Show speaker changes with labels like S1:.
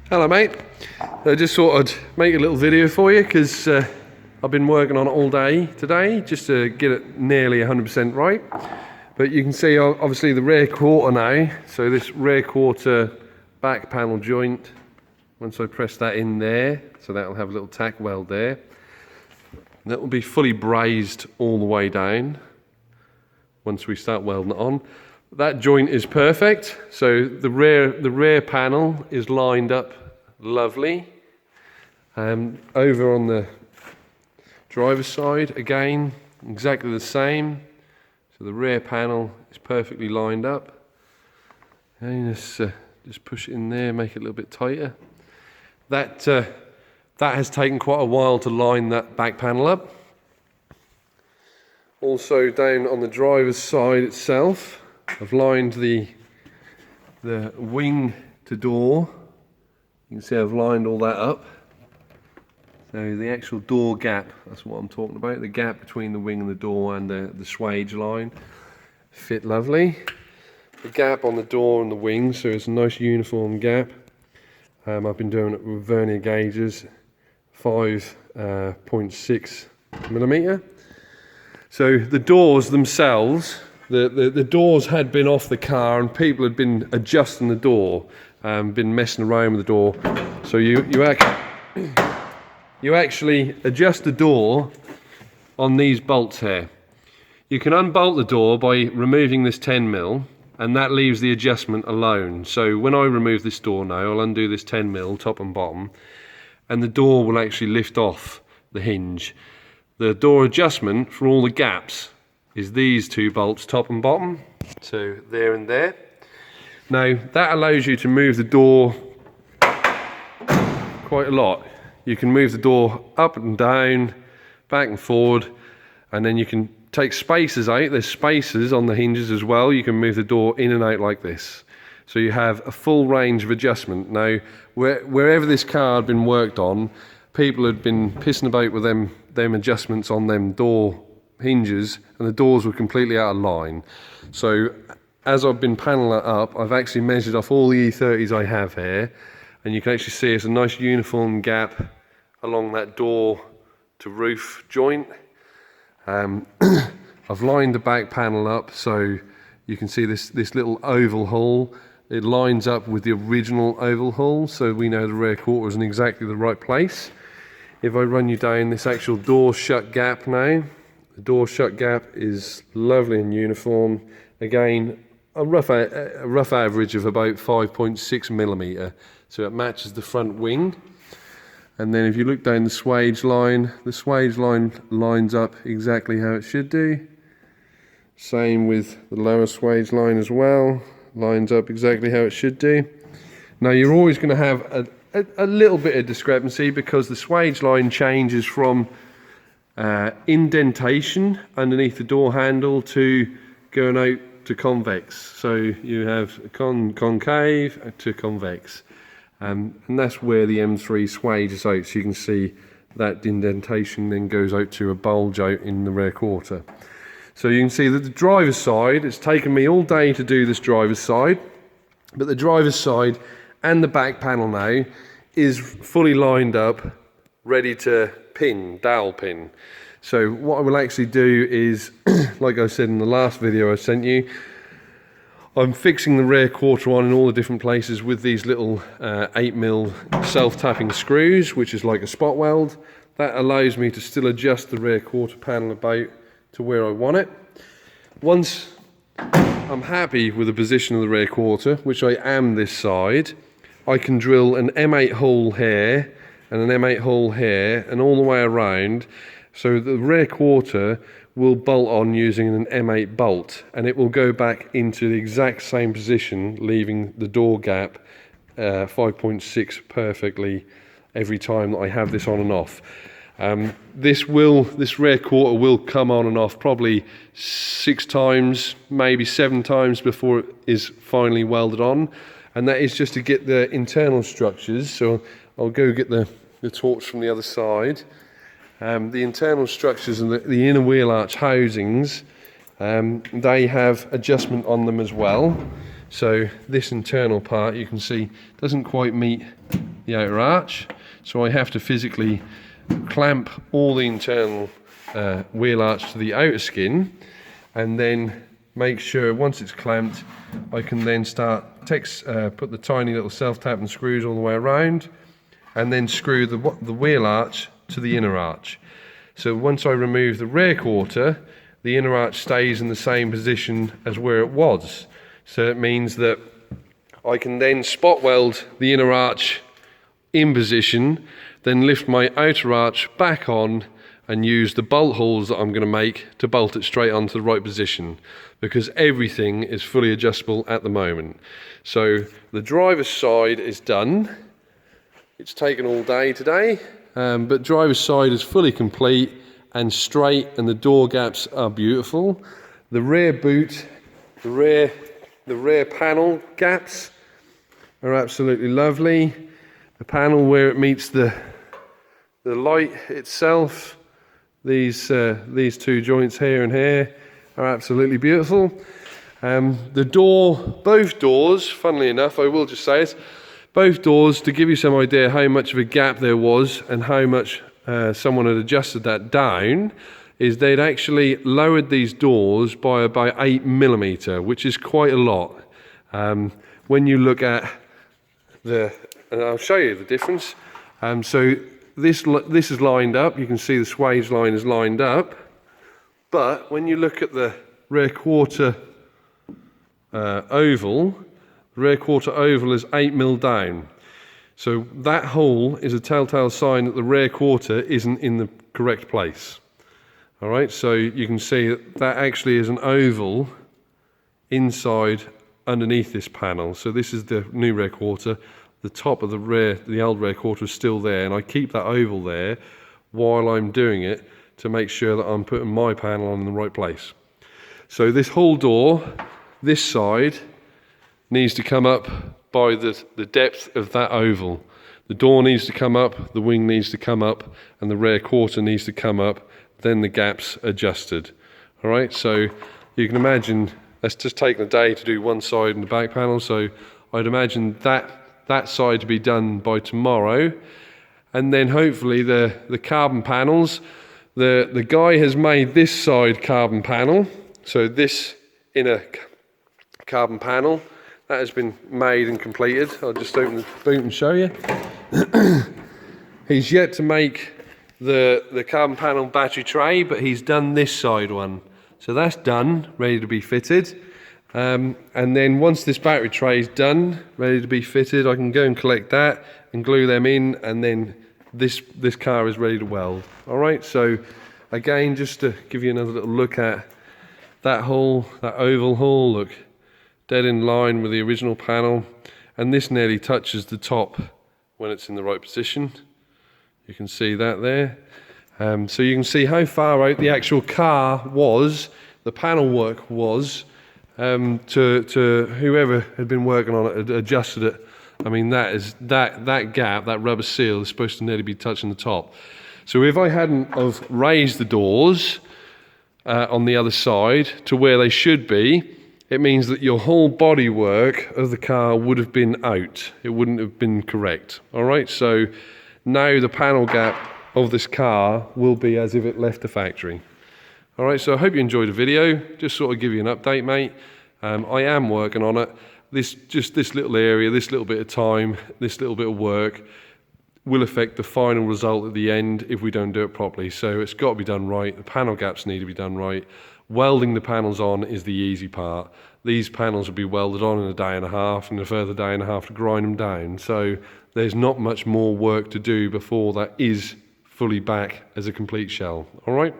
S1: Hello mate, I just thought I'd make a little video for you because I've been working on it all day today just to get it nearly 100% right. But you can see obviously the rear quarter now, so this rear quarter back panel joint, once I press that in there, so that will have a little tack weld there. That will be fully brazed all the way down once we start welding it on. That joint is perfect, so the rear panel is lined up lovely. Over on the driver's side, again, exactly the same. So the rear panel is perfectly lined up. And just push it in there, make it a little bit tighter. That has taken quite a while to line that back panel up. Also down on the driver's side itself, I've lined the wing to door. You can see I've lined all that up. So the actual door gap, that's what I'm talking about, the gap between the wing and the door and the swage line fit lovely. The gap on the door and the wing, so it's a nice uniform gap. I've been doing it with vernier gauges, 5.6 millimeter. So the doors themselves, the doors had been off the car and people had been adjusting the door, been messing around with the door. So you actually adjust the door on these bolts here. You can unbolt the door by removing this 10mm, and that leaves the adjustment alone. So when I remove this door now, I'll undo this 10mm top and bottom, and the door will actually lift off the hinge. The door adjustment for all the gaps is these two bolts, top and bottom, so there and there. Now that allows you to move the door quite a lot. You can move the door up and down, back and forward, and then you can take spaces out. There's spaces on the hinges as well. You can move the door in and out like this. So you have a full range of adjustment. Now, wherever this car had been worked on, people had been pissing about with them adjustments on them door hinges, and the doors were completely out of line. So as I've been paneling it up, I've actually measured off all the E30s I have here, and you can actually see it's a nice uniform gap along that door to roof joint. I've lined the back panel up so you can see this little oval hole. It lines up with the original oval hole, so we know the rear quarter is in exactly the right place. If I run you down this actual door shut gap now, the door shut gap is lovely and uniform. Again, a rough average of about 5.6 millimeter, so it matches the front wing. And then if you look down the swage line lines up exactly how it should do. Same with the lower swage line as well, lines up exactly how it should do. Now you're always going to have a little bit of discrepancy because the swage line changes from indentation underneath the door handle to going out to convex. So you have concave to convex. And that's where the M3 swage is out, so you can see that indentation then goes out to a bulge out in the rear quarter. So you can see that the driver's side, it's taken me all day to do this driver's side, but the driver's side and the back panel now is fully lined up, ready to pin, dowel pin. So what I will actually do is, like I said in the last video I sent you, I'm fixing the rear quarter on in all the different places with these little 8mm self-tapping screws, which is like a spot weld. That allows me to still adjust the rear quarter panel about to where I want it. Once I'm happy with the position of the rear quarter, which I am this side, I can drill an M8 hole here and an M8 hole here and all the way around, so the rear quarter will bolt on using an M8 bolt, and it will go back into the exact same position, leaving the door gap 5.6 perfectly every time that I have this on and off. This rear quarter will come on and off probably 6 times, maybe 7 times before it is finally welded on, and that is just to get the internal structures. So I'll go get the torch from the other side. The internal structures and the inner wheel arch housings, they have adjustment on them as well. So this internal part, you can see, doesn't quite meet the outer arch. So I have to physically clamp all the internal wheel arch to the outer skin, and then make sure once it's clamped, I can then start put the tiny little self-tapping screws all the way around, and then screw the wheel arch to the inner arch. So once I remove the rear quarter, the inner arch stays in the same position as where it was. So it means that I can then spot weld the inner arch in position, then lift my outer arch back on and use the bolt holes that I'm going to make to bolt it straight onto the right position, because everything is fully adjustable at the moment. So the driver's side is done. It's taken all day today, but driver's side is fully complete and straight, and the door gaps are beautiful. The rear boot, the rear panel gaps are absolutely lovely. The panel where it meets the light itself, these two joints here and here are absolutely beautiful. The door, both doors, funnily enough, I will just say it, both doors, to give you some idea how much of a gap there was and how much someone had adjusted that down, is they'd actually lowered these doors by about 8mm, which is quite a lot. When you look at and I'll show you the difference. So this is lined up, you can see the swage line is lined up, but when you look at the rear quarter oval, the rear quarter oval is 8mm down. So that hole is a telltale sign that the rear quarter isn't in the correct place. All right, so you can see that actually is an oval inside underneath this panel. So this is the new rear quarter. The top of the old rear quarter is still there, and I keep that oval there while I'm doing it to make sure that I'm putting my panel on in the right place. So this whole door, this side, needs to come up by the depth of that oval. The door needs to come up, the wing needs to come up, and the rear quarter needs to come up, then the gaps adjusted. All right, so you can imagine that's just taken a day to do one side and the back panel, so I'd imagine that side to be done by tomorrow. And then hopefully the carbon panels, the guy has made this side carbon panel, so this inner carbon panel, that has been made and completed. I'll just open the boot and show you. He's yet to make the carbon panel battery tray, but he's done this side one. So that's done, ready to be fitted. And then once this battery tray is done, ready to be fitted, I can go and collect that and glue them in, and then this car is ready to weld. All right, so again, just to give you another little look at that hole, that oval hole, look, dead in line with the original panel, and this nearly touches the top when it's in the right position. You can see that there. So you can see how far out the actual car was, the panel work was, to whoever had been working on it, had adjusted it. I mean, that gap, that rubber seal, is supposed to nearly be touching the top. So if I hadn't have raised the doors on the other side to where they should be, it means that your whole bodywork of the car would have been out. It wouldn't have been correct. All right, so now the panel gap of this car will be as if it left the factory. All right, so I hope you enjoyed the video. Just sort of give you an update, mate. I am working on it. Just this little area, this little bit of time, this little bit of work will affect the final result at the end if we don't do it properly. So it's got to be done right. The panel gaps need to be done right. Welding the panels on is the easy part. These panels will be welded on in a day and a half, and a further day and a half to grind them down. So there's not much more work to do before that is fully back as a complete shell. All right?